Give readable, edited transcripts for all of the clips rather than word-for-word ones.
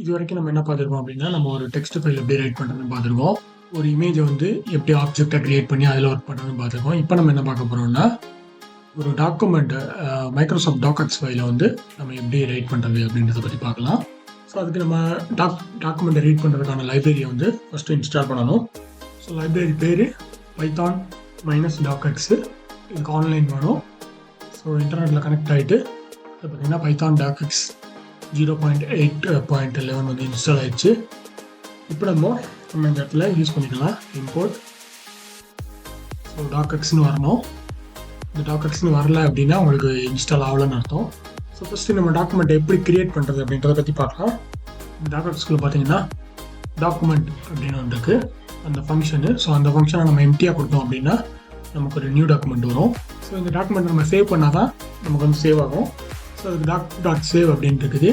இது வரைக்கும் நம்ம என்ன பார்த்துருக்கோம் அப்படின்னா, நம்ம ஒரு டெக்ஸ்ட் ஃபைல் எப்படி ரைட் பண்ணுறதுன்னு பார்த்துருக்கோம். ஒரு இமேஜை வந்து எப்படி ஆப்ஜெக்டாக கிரியேட் பண்ணி அதில் ஒர்க் பண்ணுறதுன்னு பார்த்துருக்கோம். இப்போ நம்ம என்ன பார்க்க போகிறோம்னா, ஒரு டாக்குமெண்ட் மைக்ரோசாஃப்ட் docx ஃபைலை வந்து நம்ம எப்படி ரைட் பண்ணுறது அப்படின்றத பற்றி பார்க்கலாம். ஸோ அதுக்கு நம்ம டாக்குமெண்ட்டை ரீட் பண்ணுறதுக்கான லைப்ரரியை வந்து ஃபஸ்ட்டு இன்ஸ்டால் பண்ணணும். ஸோ லைப்ரரி பேர் python-docx. இதுக்கு ஆன்லைன் வேணும். ஸோ இன்டர்நெட்டில் கனெக்ட் ஆகிட்டு அது பார்த்திங்கன்னா python-docx 0.8.11 வந்து இன்ஸ்டால் ஆயிடுச்சு. இப்போ நம்ம இந்த இடத்துல யூஸ் பண்ணிக்கலாம் இம்போர்ட். ஸோ docxன்னு வரணும். இந்த docxன்னு வரல அப்படின்னா உங்களுக்கு இன்ஸ்டால் ஆகலன்னு அர்த்தம். ஸோ ஃபஸ்ட்டு நம்ம டாக்குமெண்ட் எப்படி கிரியேட் பண்ணுறது அப்படின்றத பற்றி பார்க்கலாம். இந்த docxக்குள்ள பார்த்தீங்கன்னா டாக்குமெண்ட் அப்படின்னு ஒன்று இருக்குது, அந்த ஃபங்க்ஷனு. ஸோ அந்த ஃபங்க்ஷனை நம்ம எம்டியாக கொடுத்தோம் அப்படின்னா நமக்கு ஒரு நியூ டாக்குமெண்ட் வரும். ஸோ இந்த டாக்குமெண்ட் நம்ம சேவ் பண்ணால் தான் நமக்கு வந்து சேவ் ஆகும். ஸோ அதுக்கு doc.save அப்படின்ட்டு இருக்குது.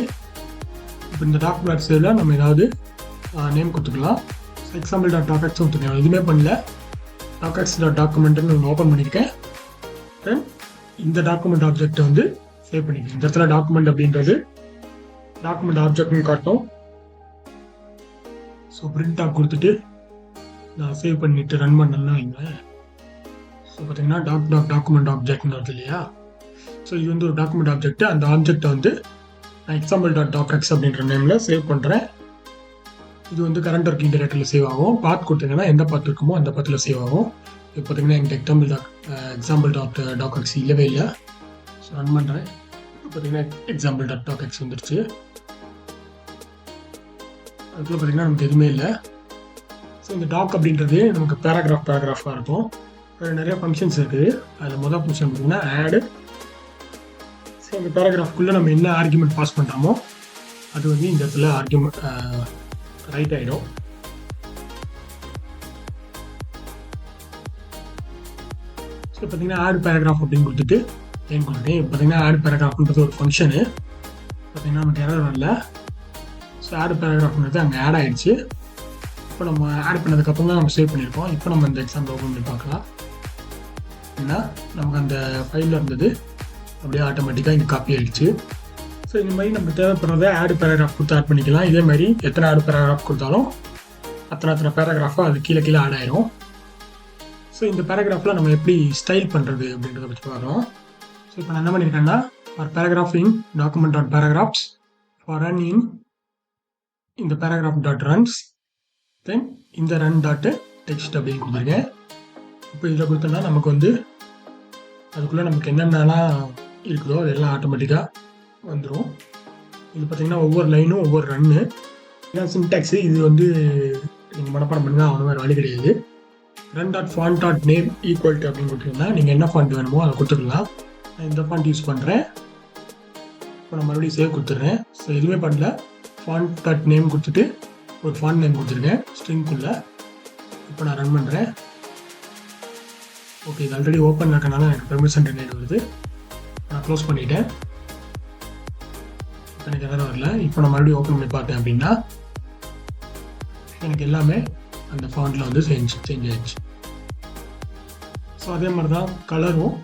இப்போ இந்த doc.saveல நம்ம ஏதாவது நேம் கொடுத்துக்கலாம். ஸோ example.docx கொடுத்துருக்கேன், எதுவுமே பண்ணல. docx.documentன்னு ஒன்று ஓப்பன் பண்ணியிருக்கேன். தென் இந்த டாக்குமெண்ட் ஆப்ஜெக்டை வந்து சேவ் பண்ணிக்கிறேன். இந்த இடத்துல டாக்குமெண்ட் அப்படின்றது டாக்குமெண்ட் ஆப்ஜெக்ட்னு காட்டும். ஸோ பிரிண்ட் ஆஃப் கொடுத்துட்டு நான் சேவ் பண்ணிட்டு ரன் பண்ணலாம் வைங்க. ஸோ பார்த்தீங்கன்னா டாக்குமெண்ட் ஆப்ஜெக்ட்னு வருது இல்லையா. ஸோ இது வந்து ஒரு டாக்குமெண்ட் ஆப்ஜெக்ட். அந்த ஆப்ஜெக்டை வந்து நான் example.docx அப்படின்ற நேமில் சேவ் பண்ணுறேன். இது வந்து கரண்ட் ஒர்க்கிங் டைரக்டரியில் சேவ் ஆகும். பாத் கொடுத்தீங்கன்னா எந்த பாத் இருக்குமோ அந்த பாத்தில் சேவ் ஆகும். இப்போ பார்த்தீங்கன்னா எங்கள் example.docx இல்லவே இல்லை. ஸோ ரன் பண்ணுறேன். இப்போ பார்த்தீங்கன்னா example.docx வந்துடுச்சு. அதுக்குள்ள பார்த்தீங்கன்னா நமக்கு எதுவுமே இல்லை. ஸோ இந்த டாக் அப்படின்றது நமக்கு பேராகிராஃபாக இருக்கும். நிறைய ஃபங்க்ஷன்ஸ் இருக்குது. அதில் முதல் ஃபங்க்ஷன் பார்த்தீங்கன்னா ஆடு. ஸோ இந்த பேராகிராஃப்குள்ளே நம்ம என்ன ஆர்குமெண்ட் பாஸ் பண்ணுறோமோ அது வந்து இந்த இடத்துல ஆர்குமெண்ட் ரைட் ஆகிடும். ஸோ பார்த்தீங்கன்னா ஆட் பேராகிராஃப் அப்படின்னு கொடுத்துட்டு ஏன் கொடுத்துட்டேன். இப்போ பார்த்தீங்கன்னா ஆட் பேராகிராஃப்ன்றது ஒரு ஃபங்க்ஷனு. பார்த்தீங்கன்னா நமக்கு எரர் வரல. ஸோ ஆட் பேராகிராஃப்ன்றது அங்கே ஆட் ஆகிடுச்சு. இப்போ நம்ம ஆட் பண்ணதுக்கப்புறம் தான் நம்ம சேவ் பண்ணியிருக்கோம். இப்போ நம்ம இந்த எக்ஸாம்பிள் ஓப்பன் பண்ணி பார்க்கலாம். ஏன்னா நமக்கு அந்த ஃபைலில் இருந்தது அப்படியே ஆட்டோமேட்டிக்காக இங்கே காப்பி ஆகிடுச்சு. ஸோ இந்த மாதிரி நமக்கு தேவைப்படுறத ஆட் பேராகிராஃப் கொடுத்து ஆட் பண்ணிக்கலாம். இதே மாதிரி எத்தனை ஆட் பேராகிராஃப் கொடுத்தாலும் அத்தனை பேராகிராஃபாக அது கீழே ஆட் ஆயிரும். ஸோ இந்த பேராகிராஃபில் நம்ம எப்படி ஸ்டைல் பண்ணுறது அப்படின்றத பற்றி பார்க்குறோம். ஸோ இப்போ நான் என்ன பண்ணியிருக்கேன்னா for paragraph in document.paragraphs for run in இந்த paragraph.runs தென் இந்த run.text அப்படின்னு கொடுத்துருக்கேன். இப்போ இதில் கொடுத்தோன்னா நமக்கு வந்து அதுக்குள்ளே நமக்கு என்னென்னலாம் இருக்குதோ அதெல்லாம் ஆட்டோமேட்டிக்காக வந்துடும். இது பார்த்திங்கன்னா ஒவ்வொரு லைனும் ஒவ்வொரு ரன்னு. ஏன்னா சின்டாக்ஸு இது வந்து நீங்கள் மனப்பாடம் பண்ணி தான் அவ்வளோ வேறு வழி கிடையாது. run.font.name equal to அப்படின்னு கொடுத்தீங்கன்னா நீங்கள் என்ன ஃபாண்ட் வேணுமோ அதை கொடுத்துக்கலாம். நான் இந்த ஃபாண்ட் யூஸ் பண்ணுறேன். இப்போ நான் மறுபடியும் சேவ் கொடுத்துட்றேன். ஸோ எதுவுமே பண்ணல. font.name கொடுத்துட்டு ஒரு ஃபாண்ட் நேம் கொடுத்துருக்கேன் ஸ்ட்ரிங்குள்ளே. இப்போ நான் ரன் பண்ணுறேன். ஓகே, இது ஆல்ரெடி ஓப்பன் இருக்கனால எனக்கு பெர்மிஷன் டினைட் வருது. நான் க்ளோஸ் பண்ணிவிட்டேன். எனக்கு எதாவது வரல. இப்போ நான் மறுபடியும் ஓப்பன் பண்ணி பார்த்தேன் அப்படின்னா எனக்கு எல்லாமே அந்த ஃபாண்ட்டில் வந்து சேஞ்ச் ஆயிடுச்சு. ஸோ அதே மாதிரி தான் கலரும்.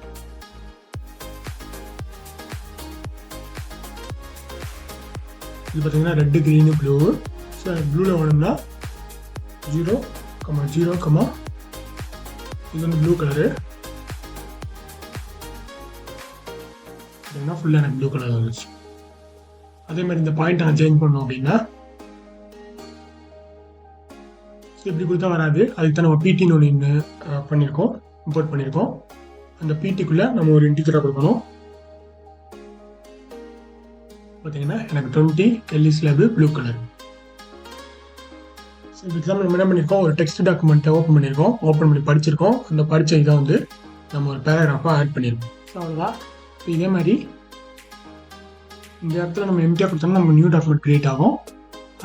இது பார்த்தீங்கன்னா ரெட்டு, க்ரீனு, ப்ளூ. ஸோ ப்ளூவில் வேணும்னா 0,0, இது வந்து ப்ளூ கலரு. அப்படின்னா ஃபுல்லாக எனக்கு ப்ளூ கலர் வந்துச்சு. அதே மாதிரி இந்த பாயிண்ட் நான் சேஞ்ச் பண்ணோம் அப்படின்னா இப்படி கொடுத்தா வராது. அதுக்கு தான் நம்ம பிடின்னு ஒன்று பண்ணியிருக்கோம், இம்போர்ட் பண்ணியிருக்கோம். அந்த பிடிக்குள்ளே நம்ம ஒரு இன்டிஜராக கொடுக்கணும். பார்த்தீங்கன்னா எனக்கு 20 கெல்லிஸ் லேபு ப்ளூ கலர். ஸோ இப்போ எக்ஸாம்பிள் நம்ம என்ன பண்ணியிருக்கோம், ஒரு டெக்ஸ்ட் டாக்குமெண்ட்டை ஓப்பன் பண்ணியிருக்கோம். ஓப்பன் பண்ணி படிச்சிருக்கோம். அந்த படித்த இதை வந்து நம்ம ஒரு பேராகிராஃபாக ஆட் பண்ணியிருக்கோம். ஸோ அவ்வளோதான். இப்போ இதே மாதிரி இந்த இடத்துல நம்ம எம்டியாக கொடுத்தோம்னா நம்ம நியூ டாக்குமெண்ட் க்ரியேட் ஆகும்.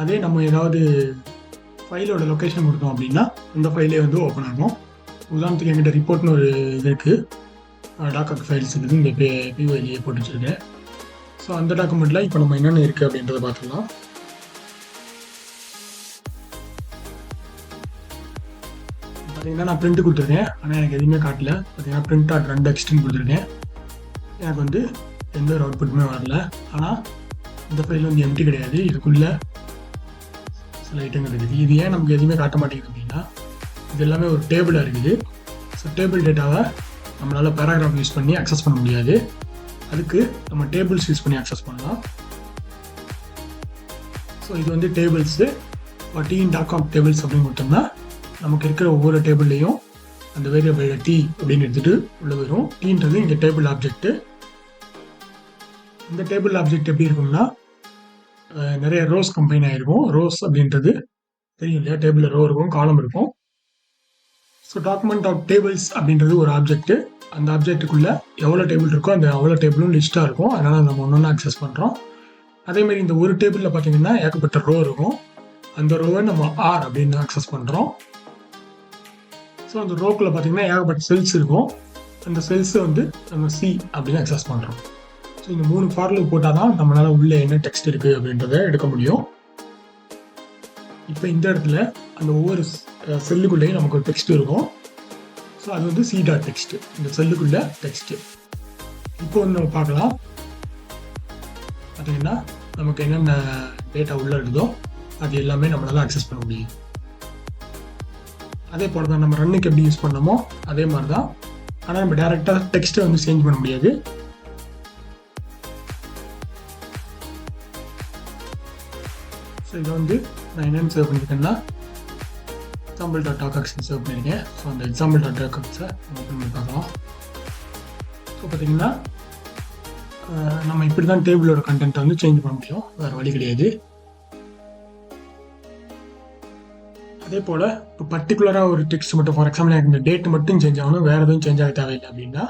அதே நம்ம ஏதாவது ஃபைலோட லொக்கேஷன் கொடுத்தோம் அப்படின்னா இந்த ஃபைலே வந்து ஓப்பன் ஆகும். உதாரணத்துக்கு என்கிட்ட ரிப்போர்ட்னு ஒரு இது இருக்குது, docx ஃபைல்ஸ் இருக்குது. இந்த பிஒய்லேயே போட்டு வச்சுருக்கேன். ஸோ அந்த டாக்குமெண்ட்டில் இப்போ நம்ம என்னென்ன இருக்குது அப்படின்றத பார்த்துக்கலாம். பார்த்தீங்கன்னா நான் பிரிண்ட் கொடுத்துருக்கேன், ஆனால் எனக்கு எதுவுமே காட்டல. பார்த்தீங்கன்னா print.runText கொடுத்துருக்கேன். எனக்கு வந்து எந்த ஒரு அவுட்புட்டுமே வரல. ஆனால் இந்த ஃபைல் வந்து எம்டி கிடையாது. இதுக்குள்ளே சில ஐட்டங்கள் இருக்குது. இது ஏன் நமக்கு எதுவுமே காட்ட மாட்டேங்குது அப்படின்னா, இது எல்லாமே ஒரு டேபிளாக இருக்குது. ஸோ டேபிள் டேட்டாவை நம்மளால் பேராகிராஃப் யூஸ் பண்ணி அக்சஸ் பண்ண முடியாது. அதுக்கு நம்ம டேபிள்ஸ் யூஸ் பண்ணி அக்சஸ் பண்ணலாம். ஸோ இது வந்து டேபிள்ஸு docx டேபிள்ஸ் அப்படின்னு கொடுத்தோம்னா நமக்கு இருக்கிற ஒவ்வொரு டேபிள்லையும் அந்த வேரியபிள் டி அப்படின்னு எடுத்துகிட்டு உள்ள வரும். டீன்றது இங்கே டேபிள் ஆப்ஜெக்ட்டு. இந்த டேபிள் ஆப்ஜெக்ட் எப்படி இருக்கும்னா நிறைய ரோஸ் கம்பைன் ஆகிருக்கும். ரோஸ் அப்படின்றது தெரியும் இல்லையா, டேபிளில் ரோ இருக்கும், காலம் இருக்கும். ஸோ docx அப்படின்றது ஒரு ஆப்ஜெக்ட். அந்த ஆப்ஜெக்ட்டுக்குள்ளே எவ்வளோ டேபிள் இருக்கோ அந்த அவ்வளோ டேபிளும் லிஸ்ட்டாக இருக்கும். அதனால் நம்ம ஒன்று அக்சஸ் பண்ணுறோம். அதேமாதிரி இந்த ஒரு டேபிளில் பார்த்தீங்கன்னா ஏகப்பட்ட ரோ இருக்கும். அந்த ரோவை நம்ம ஆர் அப்படின்னு அக்சஸ் பண்ணுறோம். ஸோ அந்த ரோக்குள்ளே பார்த்தீங்கன்னா ஏகப்பட்ட செல்ஸ் இருக்கும். அந்த செல்ஸை வந்து நம்ம சி அப்படின்னு அக்சஸ் பண்ணுறோம். ஸோ இந்த 3 ஃபார்முலா போட்டால் தான் நம்மளால் உள்ளே என்ன டெக்ஸ்ட் இருக்குது அப்படின்றத எடுக்க முடியும். இப்போ இந்த இடத்துல அந்த ஒவ்வொரு செல்லுக்குள்ளேயும் நமக்கு ஒரு டெக்ஸ்ட் இருக்கும். ஸோ அது வந்து c.text, இந்த செல்லுக்குள்ள டெக்ஸ்ட்டு. இப்போ வந்து நம்ம பார்க்கலாம். பார்த்தீங்கன்னா நமக்கு என்னென்ன டேட்டா உள்ளே இருக்குதோ அது எல்லாமே நம்மளால் அக்சஸ் பண்ண முடியும். அதே போல் தான் நம்ம ரன்னுக்கு எப்படி யூஸ் பண்ணோமோ அதே மாதிரி தான். ஆனால் நம்ம டேரெக்டாக டெக்ஸ்ட்டை வந்து சேஞ்ச் பண்ண முடியாது. ஸோ இதை வந்து நான் என்னென்னு சேவ் பண்ணியிருக்கேன்னா example.docx சேவ் பண்ணியிருக்கேன். ஸோ அந்த example.docx-ஐ ஓப்பன் பண்ணி பார்க்கலாம். ஸோ பார்த்தீங்கன்னா நம்ம இப்படி தான் டேபிளோட கண்டென்ட்டை வந்து சேஞ்ச் பண்ண முடியும், வேறு வழி கிடையாது. அதே போல் இப்போ பர்டிகுலராக ஒரு டெக்ஸ்ட் மட்டும், ஃபார் எக்ஸாம்பிள் எனக்கு இந்த டேட் மட்டும் சேஞ்ச் ஆகணும், வேறு எதுவும் சேஞ்ச் ஆக தேவையில்லை அப்படின்னா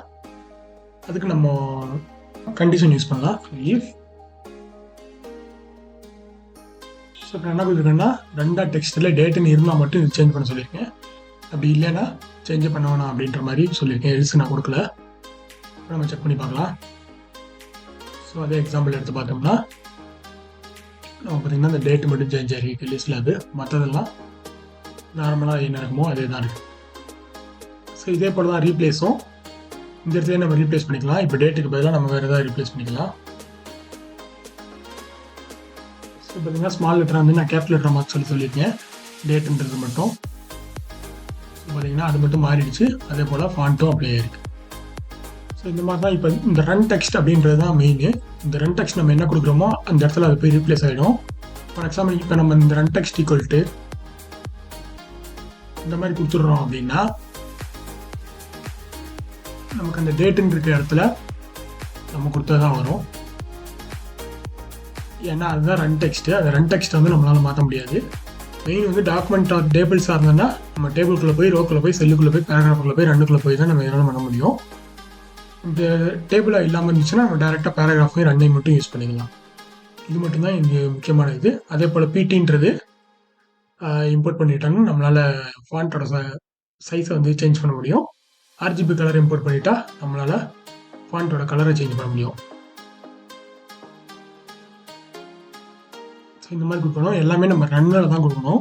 அதுக்கு நம்ம கண்டிஷன் யூஸ் பண்ணலாம். இஃப் ஸோ இப்போ என்ன கொடுத்துருக்கேன்னா 2 டெக்ஸ்ட்டில் டேட்டுன்னு இருந்தால் மட்டும் இது சேஞ்ச் பண்ண சொல்லியிருக்கேன். அப்படி இல்லைன்னா சேஞ்சே பண்ண வேணாம் அப்படின்ற மாதிரி சொல்லியிருக்கேன். எல்ஸ் நான் கொடுக்கல. நம்ம செக் பண்ணி பார்க்கலாம். ஸோ அதே எக்ஸாம்பிள் எடுத்து பார்த்தோம்னா நம்ம பார்த்திங்கன்னா இந்த டேட்டு மட்டும் சேஞ்ச் ஆகிருக்கு லிஸ்ட்டில். அது மற்றதெல்லாம் நார்மலாக என்ன இருக்குமோ அதே தான் இருக்குது. ஸோ இதே போல் தான் ரீப்ளேஸும் இந்த இடத்துல நம்ம ரீப்ளேஸ் பண்ணிக்கலாம். இப்போ டேட்டுக்கு பதிலாக நம்ம வேறு ஏதாவது ரீப்ளேஸ் பண்ணிக்கலாம். ஸோ பார்த்தீங்கன்னா ஸ்மால் லெட்டராக வந்து நான் கேபிட்டல் லெட்டர் மாற்றி சொல்லியிருக்கேன் டேட்டுன்றது மட்டும். ஸோ பார்த்தீங்கன்னா அது மட்டும் மாறிடுச்சு. அதே போல் ஃபாண்ட்டும் அப்படியே இருக்குது. ஸோ இந்த மாதிரி தான் இப்போ இந்த ரன் டெக்ஸ்ட் அப்படின்றது தான் மெயின். இந்த ரன் டெக்ஸ்ட் நம்ம என்ன கொடுக்குறோமோ அந்த இடத்துல அது போய் ரீப்ளேஸ் ஆகிடும். ஃபார் எக்ஸாம்பிள் இப்போ நம்ம இந்த ரன் டெக்ஸ்ட் ஈக்குவல் இந்த மாதிரி கொடுத்துட்றோம் அப்படின்னா நமக்கு அந்த டேட்டுன்னு இருக்கிற இடத்துல நம்ம கொடுத்ததான் வரும். ஏன்னா அதுதான் ரன் டெக்ஸ்ட்டு. அந்த ரன் டெக்ஸ்ட் வந்து நம்மளால் மாற்ற முடியாது. மெயின் வந்து டாக்குமெண்ட் ஆர் டேபிள்ஸாக இருந்ததுன்னா நம்ம டேபிள்குள்ளே போய் ரோக்குள்ளே போய் செல்லுக்குள்ளே போய் பேராகிராஃபுக்குள்ளே போய் ரன்னுக்குள்ளே போய் தான் நம்ம எதனால பண்ண முடியும். இந்த டேபிளாக இல்லாமல் இருந்துச்சுன்னா நம்ம டேரெக்டாக பேராகிராஃபையும் ரன்னையும் மட்டும் யூஸ் பண்ணிக்கலாம். இது மட்டும்தான் இங்கே முக்கியமான இது. அதே போல் பிடின்றது இம்போர்ட் பண்ணிட்டாங்கன்னா நம்மளால் ஃபாண்ட்டோட சைஸை வந்து சேஞ்ச் பண்ண முடியும். RGB கலர் இம்போர்ட் பண்ணிட்டா நம்மளால் ஃபாண்ட்டோட கலரை சேஞ்ச் பண்ண முடியும். ஸோ இந்த மாதிரி கொடுக்கணும். எல்லாமே நம்ம ரன்னில் தான் கொடுக்கணும்.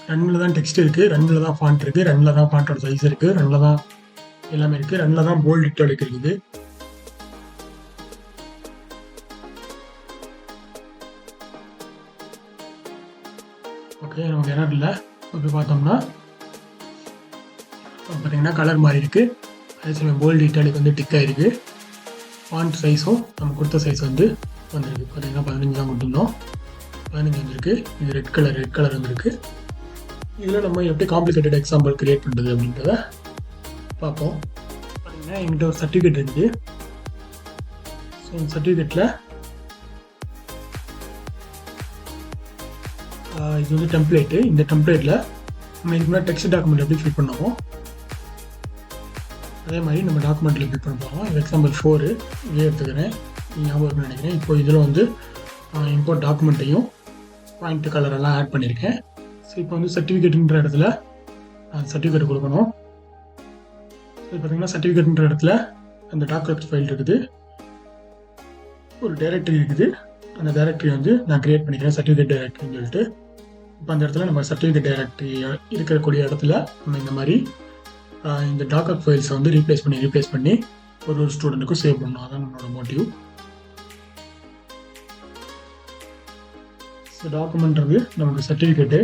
ரன்னில் தான் டெக்ஸ்ட் இருக்குது, ரன்னில் தான் ஃபாண்ட் இருக்குது, ரன்னில் தான் ஃபாண்ட்டோட சைஸ் இருக்குது, ரன்னில் தான் எல்லாமே இருக்குது, ரன்னில் தான் போல்ட் இட்டாலிக் இருக்குது. ஓகே, நமக்கு எரர் இல்லை. இப்போ பார்த்தோம்னா பார்த்தீங்கன்னா கலர் மாறி இருக்குது. அதே சமயம் போல்ட் இட்டாலிக் வந்து டிக் ஆகிருக்கு. ஃபாண்ட் சைஸும் நம்ம கொடுத்த சைஸ் வந்து வந்துருக்கு. பார்த்தீங்கன்னா 15 தான் கொடுத்துருந்தோம், 15 வந்துருக்கு. இது ரெட் கலர் வந்துருக்கு. இதில் நம்ம எப்படி காம்ப்ளிகேட்டட் எக்ஸாம்பிள் கிரியேட் பண்ணுறது அப்படின்றத பார்ப்போம். பார்த்தீங்கன்னா என்கிட்ட ஒரு சர்டிஃபிகேட் இருக்குது. ஸோ இந்த சர்டிஃபிகேட்டில் இது வந்து டெம்ப்ளேட்டு. இந்த டெம்ப்ளேட்டில் நம்ம இதுக்கு முன்னாடி டெக்ஸ்ட் டாக்குமெண்ட் எப்படி ஃபில் பண்ணுவோமோ அதே மாதிரி நம்ம டாக்குமெண்ட்டில் ஃபில் பண்ண போகிறோம். இது எக்ஸாம்பிள் 4 இதே எடுத்துக்கிறேன், ஞாபகம் இருக்குன்னு நினைக்கிறேன். இப்போ இதில் வந்து இம்போர்ட் டாக்குமெண்ட்டையும் பாயிண்ட் கலரெல்லாம் ஆட் பண்ணியிருக்கேன். ஸோ இப்போ வந்து சர்டிஃபிகேட்டுன்ற இடத்துல சர்டிஃபிகேட் கொடுக்கணும். ஸோ பார்த்தீங்கன்னா சர்டிஃபிகேட்ன்ற இடத்துல அந்த டாக்குமெண்ட் ஃபைல் இருக்குது, ஒரு டைரக்டரி இருக்குது. அந்த டைரக்டரி வந்து நான் கிரியேட் பண்ணிக்கிறேன், சர்டிஃபிகேட் டைரக்டரின்னு சொல்லிட்டு. இப்போ அந்த இடத்துல நம்ம சர்டிஃபிகேட் டைரக்டரி இருக்கக்கூடிய இடத்துல நம்ம இந்த மாதிரி இந்த docx ஃபைல்ஸை வந்து ரீப்ளேஸ் பண்ணி ஒரு ஸ்டூடெண்ட்டுக்கும் சேவ் பண்ணணும். அதான் நம்மளோட மோட்டிவ். ஸோ ஸோ டாக்குமெண்ட்றது நமக்கு சர்டிஃபிகேட்டில்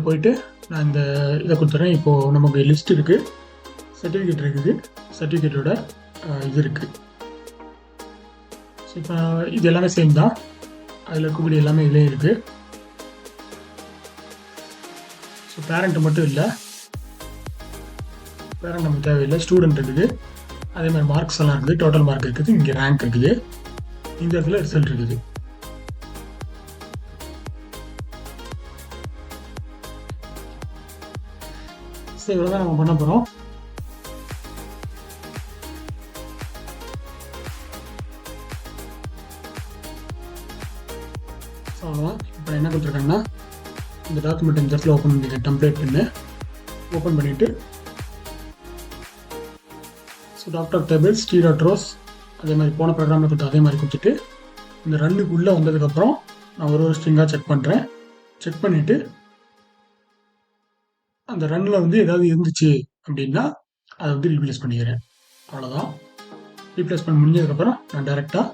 போயிட்டு நான் இந்த இதை கொடுத்துட்றேன். இப்போது நமக்கு லிஸ்ட் இருக்குது, சர்டிஃபிகேட் இருக்குது, சர்டிஃபிகேட்டோட இது இருக்குது. ஸோ இப்போ இது எல்லாமே சேம் தான், அதில் இருக்கக்கூடிய எல்லாமே இதுலேயும் இருக்குது. ஸோ பேரண்ட் மட்டும் இல்லை, பேரண்ட் நமக்கு தேவையில்லை. ஸ்டூடெண்ட் இருக்குது, அதே மாதிரி மார்க்ஸ் எல்லாம் இருக்குது, டோட்டல் மார்க் இருக்குது, இங்கே ரேங்க் இருக்குது, இந்த இடத்துல ரிசல்ட் இருக்குது. ஸோ இவ்வளோ தான் நம்ம பண்ண போகிறோம். ஸோ அவ்வளோதான். இப்போ என்ன கொடுத்துருக்காங்கன்னா, இந்த டாக்குமெண்ட் இந்த இடத்துல ஓப்பன் பண்ணிக்க, டெம்ப்ளேட் பண்ணு ஓப்பன் பண்ணிவிட்டு, ஸோ டாக்டர் டேபிள்ஸ் ரோஸ் அதே மாதிரி போன ப்ரோக்ராமில் கொடுத்து அதே மாதிரி கொடுத்துட்டு, இந்த ரன்னுக்குள்ளே வந்ததுக்கப்புறம் நான் ஒரு ஸ்ட்ரிங்காக செக் பண்ணுறேன். செக் பண்ணிவிட்டு அந்த ரன்னில் வந்து ஏதாவது இருந்துச்சு அப்படின்னா அதை வந்து ரீப்ளேஸ் பண்ணிக்கிறேன். அவ்வளோதான். ரீப்ளேஸ் பண்ணி முடிஞ்சதுக்கப்புறம் நான் டேரெக்டாக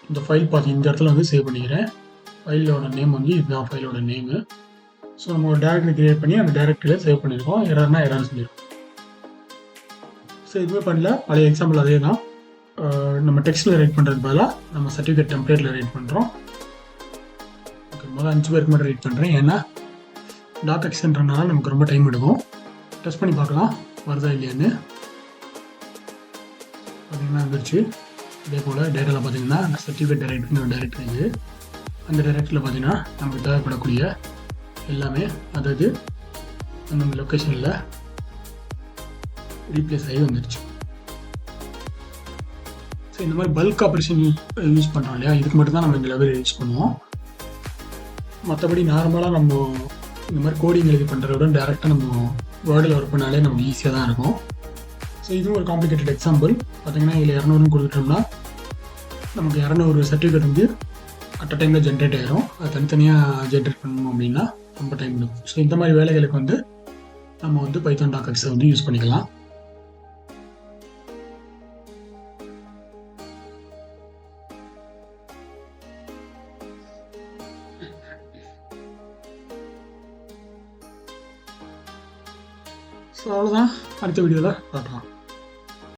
இந்த ஃபைல் பார்த்து இந்த இடத்துல வந்து சேவ் பண்ணிக்கிறேன். ஃபைலோட நேம் வந்து இதுதான் ஃபைலோட நேமு. ஸோ நம்ம ஒரு டேரக்டரி கிரியேட் பண்ணி அந்த டேரக்டரியில் சேவ் பண்ணியிருக்கோம். எரர்னா எரர் சொல்லியிருக்கோம். ஸோ எதுவுமே பண்ணல, பழைய எக்ஸாம்பிள் அதே தான். நம்ம டெக்ஸ்ட்டில் ரைட் பண்ணுறதுக்கு பதிலாக நம்ம சர்டிஃபிகேட் டெம்ப்ளேட்டில் ரைட் பண்ணுறோம். ஓகே, முதல்ல 5 பேருக்கு மட்டும் ரைட் பண்ணுறேன், ஏன்னா docxன்றனால நமக்கு ரொம்ப டைம் எடுக்கும். டெஸ்ட் பண்ணி பார்க்கலாம் வருதா இல்லையான்னு. பார்த்தீங்கன்னா வந்துருச்சு. இதே போல் டேட்டாவில் பார்த்தீங்கன்னா சர்டிஃபிகேட் ரைட் பண்ணி ஒரு டைரக்டரி இது. அந்த டைரக்டரியில் பார்த்தீங்கன்னா நமக்கு தேவைப்படக்கூடிய எல்லாமே அதாவது அந்த லொக்கேஷனில் ரீப்ளேஸ் ஆகி வந்துடுச்சு. ஸோ இந்த மாதிரி பல்க் ஆப்ரேஷன் யூஸ் பண்ணுறோம் இல்லையா, இதுக்கு மட்டும்தான் நம்ம இந்த லைப்ரரி யூஸ் பண்ணுவோம். மற்றபடி நார்மலாக நம்ம இந்த மாதிரி கோடிங் எழுதி பண்ணுறத விட டேரெக்டாக நம்ம வேர்டில் ஒர்க் பண்ணாலே நமக்கு ஈஸியாக தான் இருக்கும். ஸோ இதுவும் ஒரு காம்ப்ளிகேட்டட் எக்ஸாம்பிள். பார்த்தீங்கன்னா இதில் 200 கொடுத்துட்டோம்னா நமக்கு 200 சர்டிஃபிகேட் வந்து அட் அ டைமில் ஜென்ரேட் ஆகிரும். அது தனித்தனியாக ஜென்ரேட் பண்ணணும் அப்படின்னா ரொம்ப டைம் எடுக்கும். ஸோ இந்த மாதிரி வேலைகளுக்கு வந்து நம்ம வந்து பைத்தான் docx வந்து யூஸ் பண்ணிக்கலாம். ஸோ அவ்வளோதான். அடுத்த வீடியோவில் பார்க்கலாம்.